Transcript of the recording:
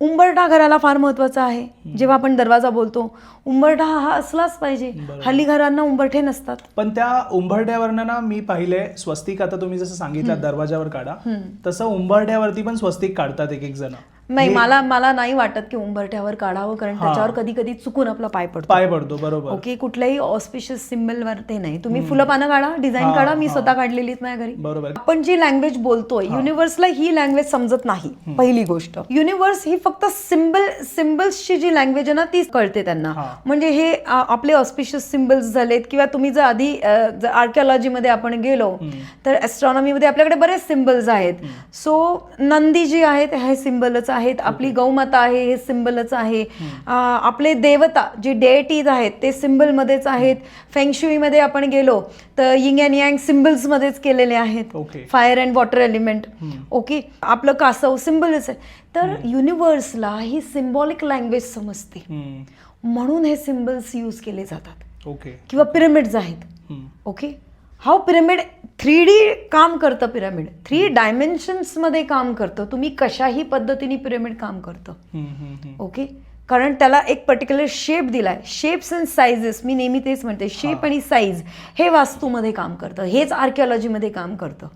उंबरठा घराला फार महत्वाचा आहे. जेव्हा आपण दरवाजा बोलतो, उंबरठा हा असलाच पाहिजे. हल्ली घरांना उंबरठे नसतात. पण त्या उंबरठ्यावरनं ना मी पाहिले स्वस्तिक, आता तुम्ही जसं सांगितलं दरवाजावर काढा, तसं उंबरठ्यावरती पण स्वस्तिक काढतात एक एक जण. नाही, मला नाही वाटत की उंबरठ्यावर काढावं, कारण त्याच्यावर कधी कधी चुकून आपला पाय पडतो. बरोबर. ओके, कुठल्याही ऑस्पिशियस सिम्बलवर ते नाही. तुम्ही फुलं पानं काढा, डिझाईन काढा, मी स्वतः काढलेली माझ्या घरी. बरोबर. आपण जी लँग्वेज बोलतोय, युनिव्हर्सला ही लँग्वेज समजत नाही. पहिली गोष्ट, युनिव्हर्स ही फक्त सिम्बल्सची जी लँग्वेज आहे ना ती कळते त्यांना. म्हणजे हे आपले ऑस्पिशियस सिम्बल्स झालेत, किंवा तुम्ही जर आधी आर्किओलॉजीमध्ये आपण गेलो तर ॲस्ट्रॉनॉमीमध्ये आपल्याकडे बरेच सिम्बल्स आहेत. सो नंदी जी आहेत हे सिम्बलच आहेत, आपली गौमाता आहे हे सिम्बलच आहे, आपले देवता जे डेटीज आहेत ते सिम्बलमध्येच आहेत. फेंगशुईमध्ये आपण गेलो तर यिंग अँड यांग सिम्बल्समध्येच केलेले आहेत. Fire and water element. Okay, आपलं कासव सिम्बलच आहे. तर युनिव्हर्सला ही सिम्बॉलिक लँग्वेज समजते, म्हणून हे सिम्बल्स यूज केले जातात. किंवा पिरॅमिड्स आहेत. ओके, हाऊ पिरॅमिड 3D काम करतं. पिरॅमिड 3 डायमेन्शन्समध्ये काम करतं. तुम्ही कशाही पद्धतीने पिरॅमिड काम करतं. ओके, कारण त्याला एक पर्टिक्युलर शेप दिलाय. शेप्स अँड साइजेस, मी नेहमी तेच म्हणते, शेप आणि साईज हे वास्तूमध्ये काम करतं, हेच आर्किओलॉजीमध्ये काम करतं.